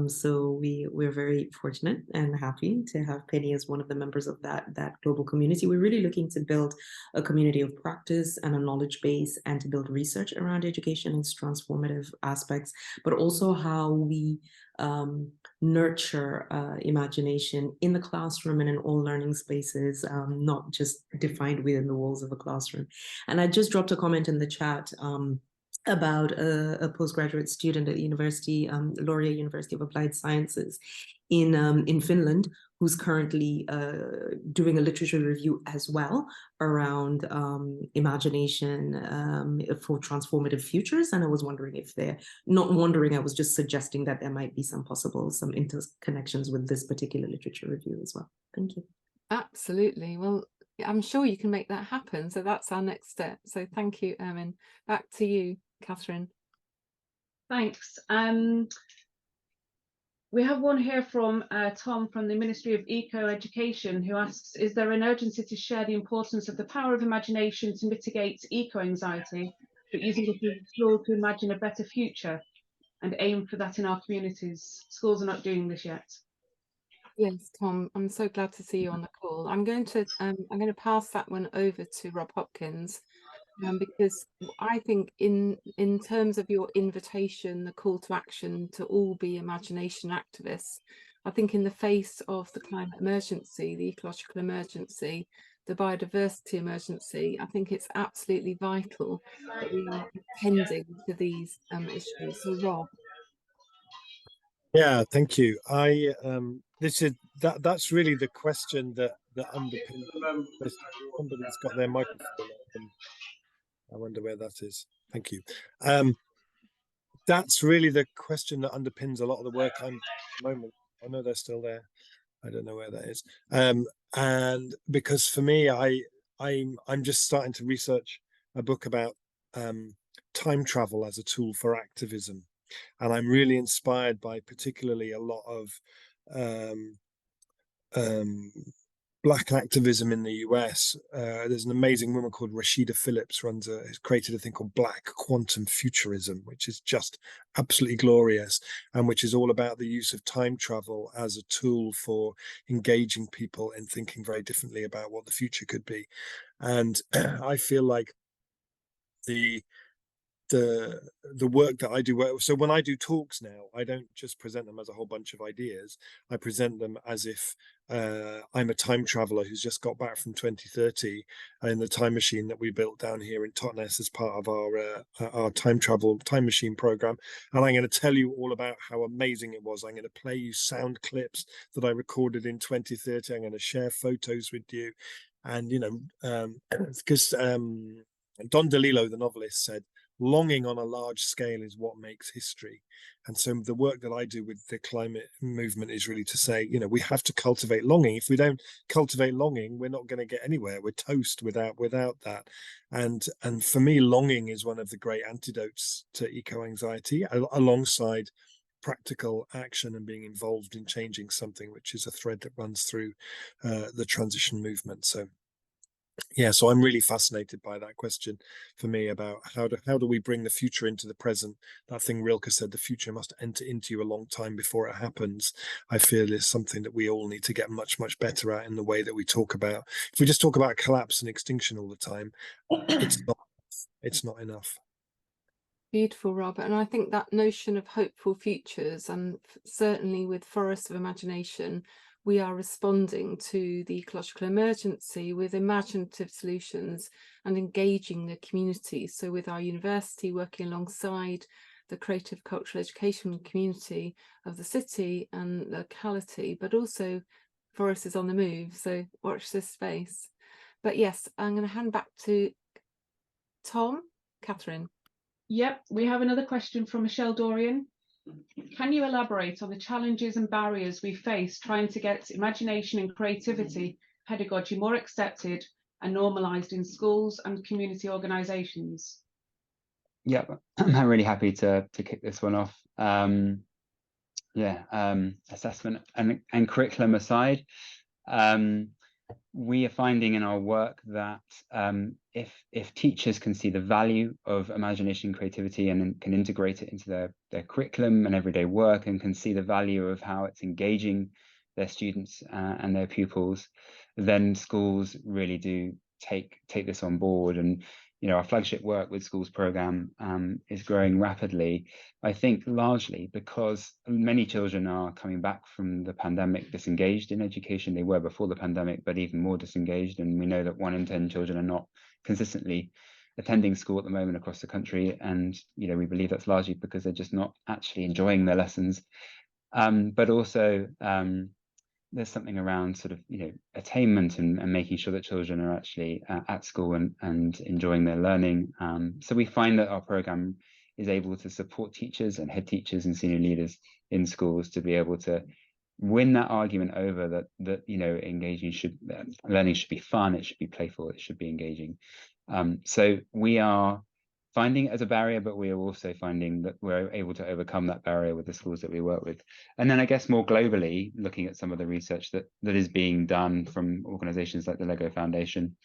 So we're very fortunate and happy to have Penny as one of the members of that global community. We're really looking to build a community of practice and a knowledge base, and to build research around education and its transformative aspects, but also how we nurture imagination in the classroom and in all learning spaces, not just defined within the walls of a classroom. And I just dropped a comment in the chat about a postgraduate student at the university, Laurea University of Applied Sciences in Finland, who's currently doing a literature review as well around imagination for transformative futures. And I was wondering if they're not wondering, I was just suggesting that there might be some interconnections with this particular literature review as well. Thank you. Absolutely. Well, I'm sure you can make that happen. So that's our next step. So thank you, Ermin. Back to you, Catherine. Thanks. We have one here from Tom from the Ministry of Eco-Education, who asks, is there an urgency to share the importance of the power of imagination to mitigate eco-anxiety, but using it as a tool to imagine a better future and aim for that in our communities? Schools are not doing this yet. Yes, Tom, I'm so glad to see you on the call. I'm going to pass that one over to Rob Hopkins, because I think in terms of your invitation, the call to action to all be imagination activists, I think in the face of the climate emergency, the ecological emergency, the biodiversity emergency, I think it's absolutely vital that we are attending to these issues. So Rob. Yeah, thank you. That's really the question that underpins. Somebody's got their microphone open. I wonder where that is. Thank you. That's really the question that underpins a lot of the work I'm at the moment. I know they're still there. I don't know where that is. And because for me, I'm just starting to research a book about time travel as a tool for activism. And I'm really inspired by particularly a lot of Black activism in the US. There's an amazing woman called Rashida Phillips has created a thing called Black Quantum Futurism, which is just absolutely glorious, and which is all about the use of time travel as a tool for engaging people in thinking very differently about what the future could be. And I feel like the work that I do, so when I do talks now, I don't just present them as a whole bunch of ideas. I present them as if I'm a time traveler who's just got back from 2030 in the time machine that we built down here in Totnes as part of our time machine program. And I'm going to tell you all about how amazing it was. I'm going to play you sound clips that I recorded in 2030. I'm going to share photos with you. And, because Don DeLillo, the novelist, said, longing on a large scale is what makes history. And so the work that I do with the climate movement is really to say, you know, we have to cultivate longing. If we don't cultivate longing, we're not going to get anywhere. We're toast without that. And for me, longing is one of the great antidotes to eco-anxiety, alongside practical action and being involved in changing something, which is a thread that runs through the transition movement. So yeah, so I'm really fascinated by that question for me about how do we bring the future into the present. That thing Rilke said, the future must enter into you a long time before it happens. I feel is something that we all need to get much better at in the way that we talk about. If we just talk about collapse and extinction all the time, it's not enough. Beautiful, Robert. And I think that notion of hopeful futures, and certainly with Forests of Imagination, we are responding to the ecological emergency with imaginative solutions and engaging the community. So with our university working alongside the creative cultural education community of the city and locality, but also Forest is on the move, so watch this space. But yes, I'm going to hand back to Tom. Catherine. Yep, we have another question from Michelle Dorian. Can you elaborate on the challenges and barriers we face trying to get imagination and creativity pedagogy more accepted and normalised in schools and community organisations? Yeah, I'm really happy to kick this one off. Assessment and curriculum aside, we are finding in our work that if teachers can see the value of imagination and creativity and can integrate it into their curriculum and everyday work, and can see the value of how it's engaging their students and their pupils, then schools really do take this on board. And you know, our flagship work with schools program is growing rapidly, I think largely because many children are coming back from the pandemic disengaged in education. They were before the pandemic, but even more disengaged. And we know that 1 in 10 children are not consistently attending school at the moment across the country. And, you know, we believe that's largely because they're just not actually enjoying their lessons. But also, there's something around sort of, you know, attainment and making sure that children are actually at school and enjoying their learning. So we find that our program is able to support teachers and head teachers and senior leaders in schools to be able to win that argument over that you know, learning should be fun, it should be playful, it should be engaging. So we are finding it as a barrier, but we are also finding that we're able to overcome that barrier with the schools that we work with. And then I guess more globally, looking at some of the research that is being done from organizations like the Lego Foundation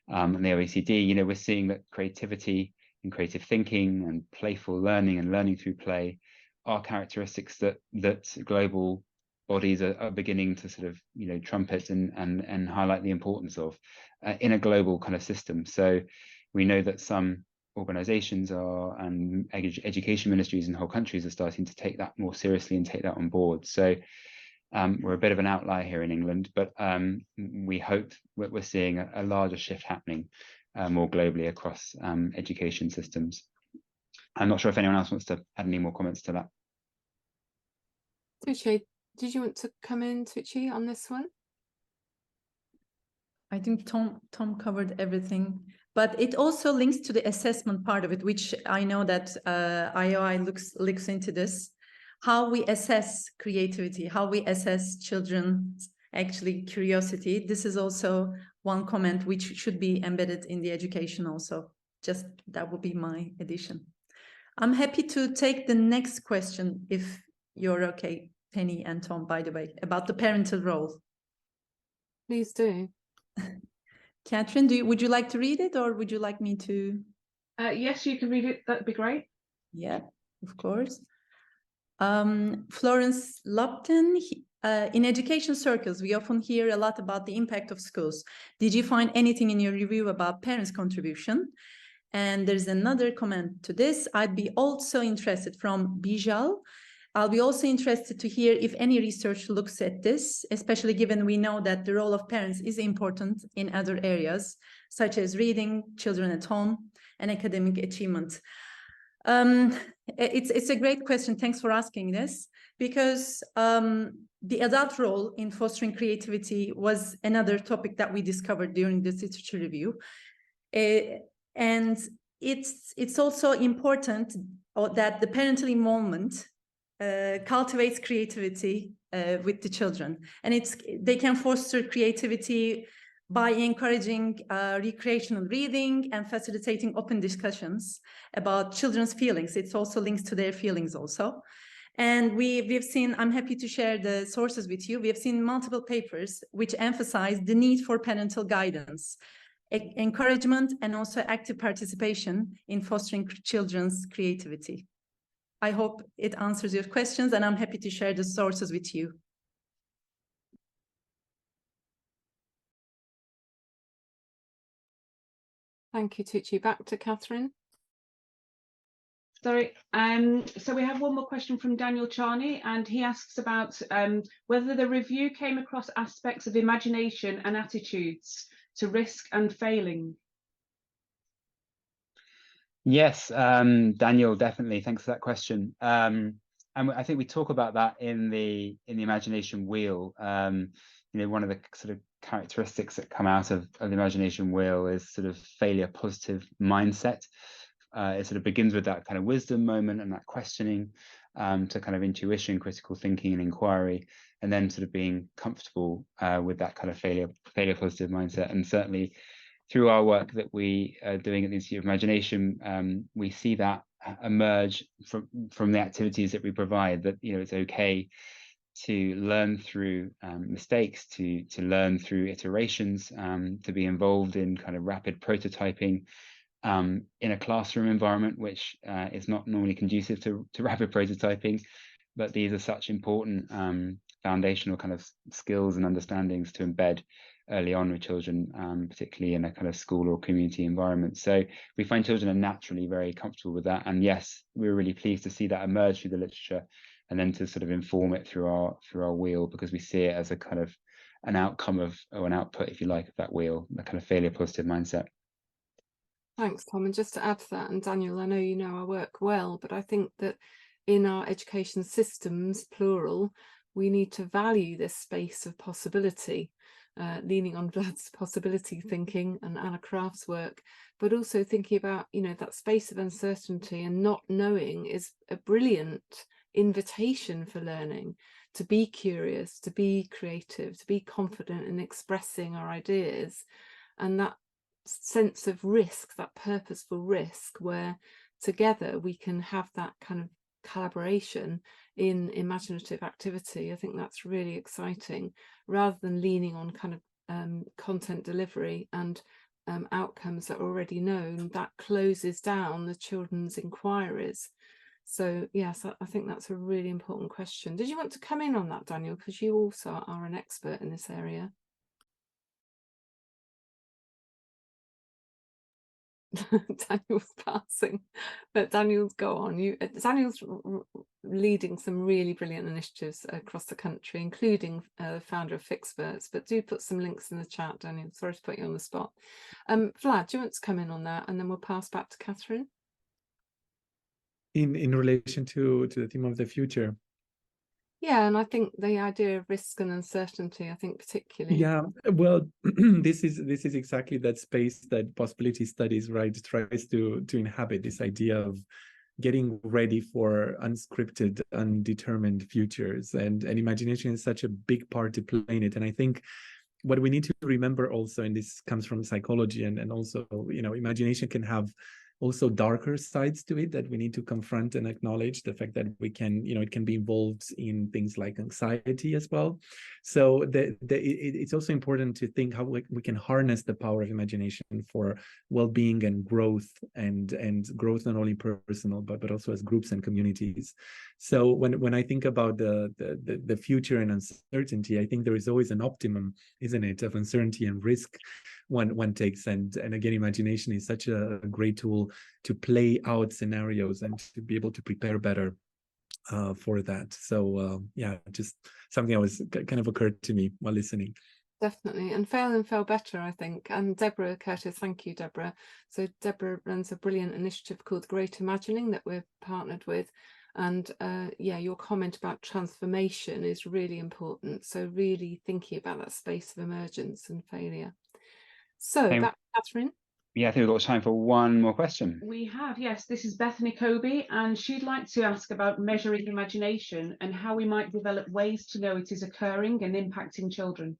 and the OECD, you know, we're seeing that creativity and creative thinking and playful learning and learning through play are characteristics that global bodies are beginning to sort of, you know, trumpet and highlight the importance of in a global kind of system. So we know that some organizations and education ministries in whole countries are starting to take that more seriously and take that on board. So we're a bit of an outlier here in England, but we hope that we're seeing a larger shift happening more globally across education systems. I'm not sure if anyone else wants to add any more comments to that. Tucci, did you want to come in, Tucci, on this one? I think Tom covered everything, but it also links to the assessment part of it, which I know that IOI looks into this, how we assess creativity, how we assess children's actually curiosity. This is also one comment which should be embedded in the education also. Just that would be my addition. I'm happy to take the next question if you're okay, Penny and Tom, by the way, about the parental role. Please do. Catherine, would you like to read it, or would you like me to? Yes, you can read it. That'd be great. Yeah, of course. Florence Lupton, in education circles, we often hear a lot about the impact of schools. Did you find anything in your review about parents' contribution? And there's another comment to this. I'd be also interested from Bijal. I'll be also interested to hear if any research looks at this, especially given we know that the role of parents is important in other areas, such as reading, children at home, and academic achievement. It's a great question. Thanks for asking this, because the adult role in fostering creativity was another topic that we discovered during this literature review. And it's also important that the parental involvement cultivates creativity with the children, and they can foster creativity by encouraging recreational reading and facilitating open discussions about children's feelings. It also links to their feelings also. And we've seen, I'm happy to share the sources with you. We have seen multiple papers which emphasize the need for parental guidance, encouragement, and also active participation in fostering children's creativity. I hope it answers your questions, and I'm happy to share the sources with you. Thank you, Tucci. Back to Catherine. Sorry, so we have one more question from Daniel Charney, and he asks about whether the review came across aspects of imagination and attitudes to risk and failing. Yes, Daniel, definitely. Thanks for that question. And I think we talk about that in the imagination wheel. You know, one of the sort of characteristics that come out of the imagination wheel is sort of failure positive mindset. It sort of begins with that kind of wisdom moment and that questioning to kind of intuition, critical thinking and inquiry, and then sort of being comfortable with that kind of failure positive mindset. And certainly through our work that we are doing at the Institute of Imagination, we see that emerge from the activities that we provide, that, you know, it's okay to learn through mistakes, to learn through iterations, to be involved in kind of rapid prototyping in a classroom environment, which is not normally conducive to rapid prototyping, but these are such important foundational kind of skills and understandings to embed early on with children, particularly in a kind of school or community environment. So we find children are naturally very comfortable with that. And yes, we're really pleased to see that emerge through the literature, and then to sort of inform it through our wheel, because we see it as a kind of an outcome of, or an output, if you like, of that wheel, the kind of failure positive mindset. Thanks, Tom. And just to add to that, and Daniel, I know you know our work well, but I think that in our education systems, plural, we need to value this space of possibility, leaning on Vlad's possibility thinking and Anna Craft's work, but also thinking about, you know, that space of uncertainty and not knowing is a brilliant invitation for learning, to be curious, to be creative, to be confident in expressing our ideas. And that sense of risk, that purposeful risk, where together we can have that kind of collaboration in imaginative activity. I think that's really exciting, rather than leaning on kind of content delivery and outcomes that are already known. That closes down the children's inquiries. So yes, I think that's a really important question. Did you want to come in on that, Daniel, because you also are an expert in this area? Daniel's passing, but Daniel's go on. Daniel's leading some really brilliant initiatives across the country, including the founder of Fixperts. But do put some links in the chat, Daniel. Sorry to put you on the spot. Vlad, do you want to come in on that, and then we'll pass back to Catherine? In relation to the theme of the future. Yeah, and I think the idea of risk and uncertainty, I think particularly. Yeah, well, this is exactly that space that possibility studies, right, tries to inhabit, this idea of getting ready for unscripted, undetermined futures, and imagination is such a big part to play in it. And I think what we need to remember also, and this comes from psychology, and also, you know, imagination can have also darker sides to it that we need to confront and acknowledge, the fact that we can, you know, it can be involved in things like anxiety as well. So it's also important to think how we can harness the power of imagination for well-being and growth, and growth not only personal but also as groups and communities. So when I think about the future and uncertainty, I think there is always an optimum, isn't it, of uncertainty and risk one takes, and again, imagination is such a great tool to play out scenarios and to be able to prepare better for that. So yeah, just something that was kind of occurred to me while listening. Definitely, and fail and fail better, I think. And Deborah Curtis, thank you, Deborah. So Deborah runs a brilliant initiative called Great Imagining that we're partnered with. And yeah, your comment about transformation is really important. So really thinking about that space of emergence and failure. So back to Catherine. Yeah, I think we've got time for one more question. We have, yes. This is Bethany Kobe, and she'd like to ask about measuring imagination and how we might develop ways to know it is occurring and impacting children.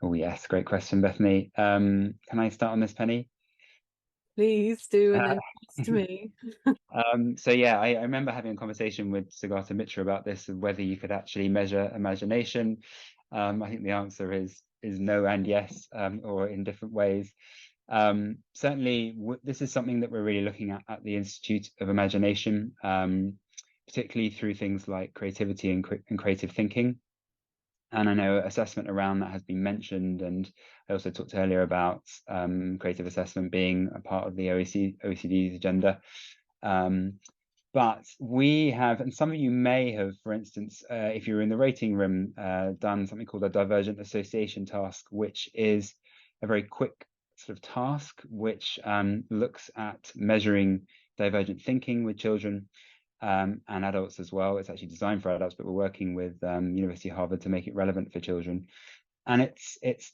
Oh yes, great question, Bethany. Can I start on this, Penny? Please do, and then pass to me. So yeah, I remember having a conversation with Siddhartha Mitra about this, of whether you could actually measure imagination. I think the answer is no and yes, or in different ways. Certainly, this is something that we're really looking at the Institute of Imagination, particularly through things like creativity and creative thinking. And I know assessment around that has been mentioned, and I also talked earlier about creative assessment being a part of the OECD's agenda. But we have, and some of you may have, for instance, if you're in the rating room, done something called a divergent association task, which is a very quick sort of task, which looks at measuring divergent thinking with children and adults as well. It's actually designed for adults, but we're working with University of Harvard to make it relevant for children. And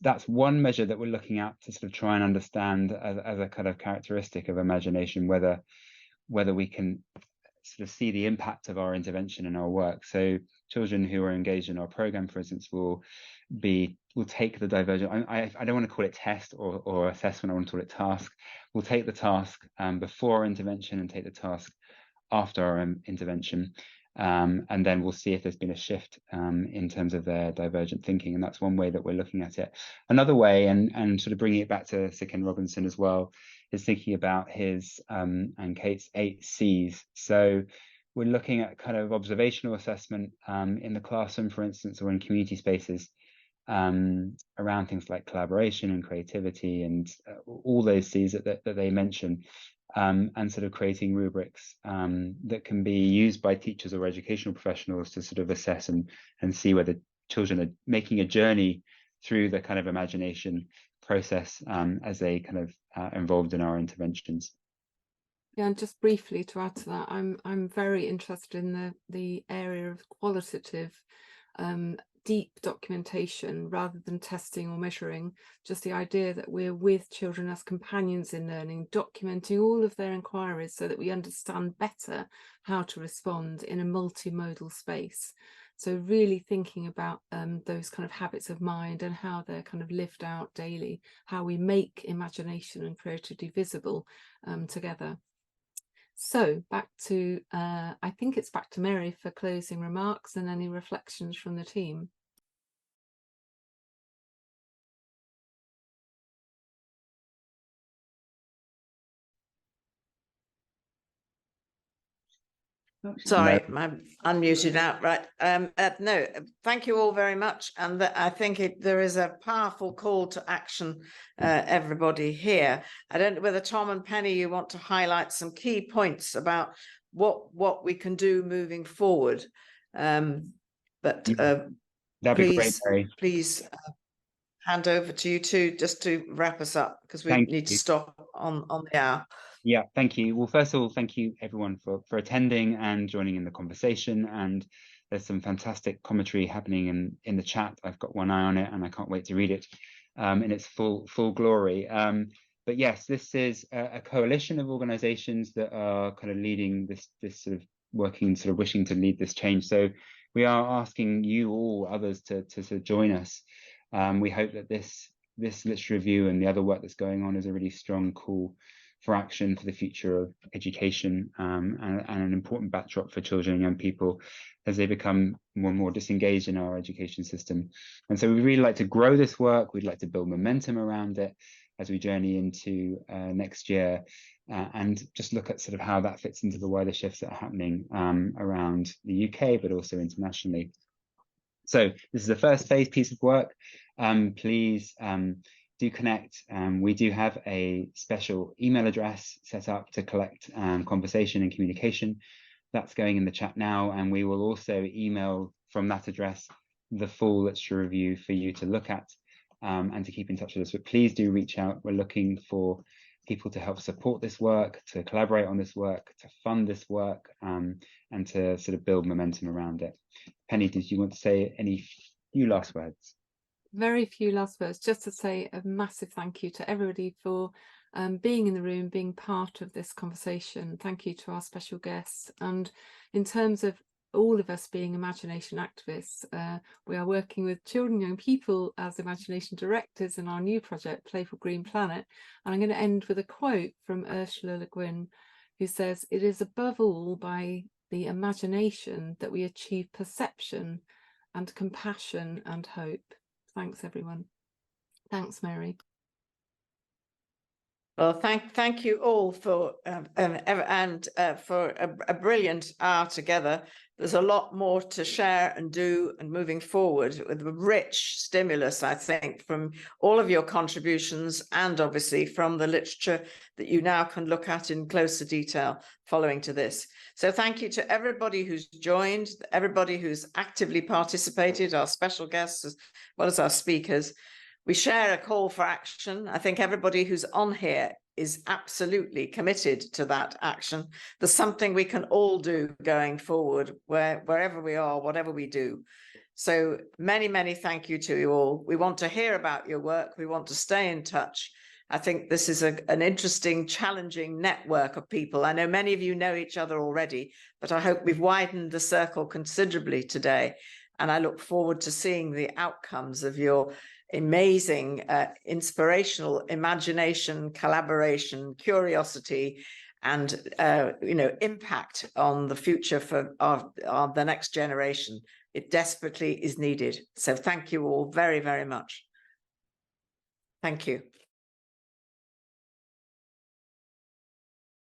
that's one measure that we're looking at to sort of try and understand as a kind of characteristic of imagination, whether we can sort of see the impact of our intervention in our work. So children who are engaged in our program, for instance, will take the divergent, I don't want to call it test or assessment, I want to call it task. We'll take the task before our intervention and take the task after our intervention. And then we'll see if there's been a shift in terms of their divergent thinking. And that's one way that we're looking at it. Another way, and sort of bringing it back to Sir Ken Robinson as well, is thinking about his and Kate's 8 C's. So we're looking at kind of observational assessment in the classroom, for instance, or in community spaces around things like collaboration and creativity and all those C's that they mention. And sort of creating rubrics that can be used by teachers or educational professionals to sort of assess and see whether children are making a journey through the kind of imagination process as they kind of involved in our interventions. Yeah, and just briefly to add to that, I'm very interested in the area of qualitative deep documentation rather than testing or measuring. Just the idea that we're with children as companions in learning, documenting all of their inquiries so that we understand better how to respond in a multimodal space. So really thinking about those kind of habits of mind and how they're kind of lived out daily, how we make imagination and creativity visible together. So back to, I think it's back to Mary for closing remarks and any reflections from the team. Sorry, I'm unmuted out. Right. No, thank you all very much. And I think there is a powerful call to action, everybody here. I don't know whether Tom and Penny, you want to highlight some key points about what we can do moving forward. But that'd be great, Mary. Please hand over to you two just to wrap us up, because we need to stop on the hour. Yeah, thank you. Well, first of all, thank you everyone for attending and joining in the conversation. And there's some fantastic commentary happening in the chat. I've got one eye on it and I can't wait to read it in its full glory. But yes, this is a coalition of organizations that are kind of leading this sort of working, sort of wishing to lead this change. So we are asking you all others to sort of join us. We hope that this literature review and the other work that's going on is a really strong call for action for the future of education and an important backdrop for children and young people as they become more and more disengaged in our education system. And so we'd really like to grow this work. We'd like to build momentum around it as we journey into next year and just look at sort of how that fits into the wider shifts that are happening around the UK, but also internationally. So this is the first phase piece of work. Please do connect. We do have a special email address set up to collect conversation and communication. That's going in the chat now, and we will also email from that address the full literature review for you to look at and to keep in touch with us. But please do reach out. We're looking for people to help support this work, to collaborate on this work, to fund this work, and to sort of build momentum around it. Penny, did you want to say any few last words? very few last words, just to say a massive thank you to everybody for being in the room, being part of this conversation. Thank you to our special guests. And in terms of all of us being imagination activists, we are working with children and young people as imagination directors in our new project, Playful Green Planet. And I'm going to end with a quote from Ursula Le Guin, who says, "It is above all by the imagination that we achieve perception and compassion and hope." Thanks, everyone. Thanks, Mary. Well, thank you all for for a brilliant hour together. There's a lot more to share and do and moving forward with a rich stimulus, I think, from all of your contributions and obviously from the literature that you now can look at in closer detail following to this. So thank you to everybody who's joined, everybody who's actively participated, our special guests as well as our speakers. We share a call for action. I think everybody who's on here is absolutely committed to that action. There's something we can all do going forward, wherever we are, whatever we do. So many, many thank you to you all. We want to hear about your work. We want to stay in touch. I think this is an interesting, challenging network of people. I know many of you know each other already, but I hope we've widened the circle considerably today. And I look forward to seeing the outcomes of your amazing, inspirational imagination, collaboration, curiosity, and impact on the future for the next generation. It desperately is needed. So thank you all very, very much. Thank you.